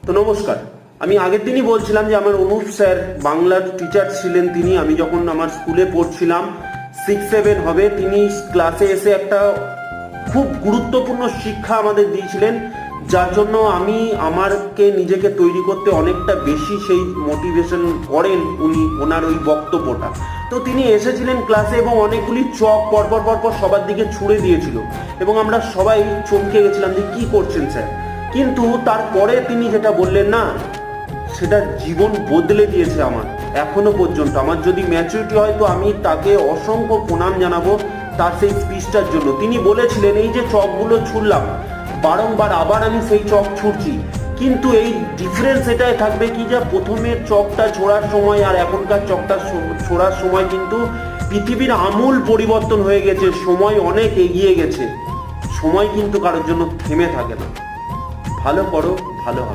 তো নমস্কার, আমি আগের দিনই বলছিলাম যে আমার অনুপ স্যার বাংলার টিচার ছিলেন। তিনি, আমি যখন আমার স্কুলে পড়ছিলাম 6-7 হবে, তিনি ক্লাসে এসে একটা খুব গুরুত্বপূর্ণ শিক্ষা আমাদের দিয়েছিলেন, যার জন্য আমি আমাকে নিজেকে তৈরি করতে অনেকটা বেশি সেই মোটিভেশন করেন উনি, ওনার ওই বক্তব্যটা। তো তিনি এসেছিলেন ক্লাসে এবং অনেকগুলি চক পরপর পরপর সবার দিকে ছুঁড়ে দিয়েছিল এবং আমরা সবাই চমকে গেছিলাম যে কি করছেন স্যার। কিন্তু তারপরে তিনি যেটা বললেন না, সেটা জীবন বদলে দিয়েছে আমার। এখনো পর্যন্ত আমার যদি ম্যাচুরিটি হয় তো আমি তাকে অসংখ্য প্রণাম জানাবো তার সেই স্পিচটার জন্য। তিনি বলেছিলেন এই যে চকগুলো ছুড়লাম বারংবার, আবার আমি সেই চক ছুড়ছি, কিন্তু এই ডিফারেন্স এটাই থাকবে কি, যে প্রথমের চকটা ছোড়ার সময় আর এখনকার চকটা ছোড়ার সময় কিন্তু পৃথিবীর আমূল পরিবর্তন হয়ে গেছে, সময় অনেক এগিয়ে গেছে। সময় কিন্তু কারোর জন্য থেমে থাকে না। ভালো করো, ভালো হবে।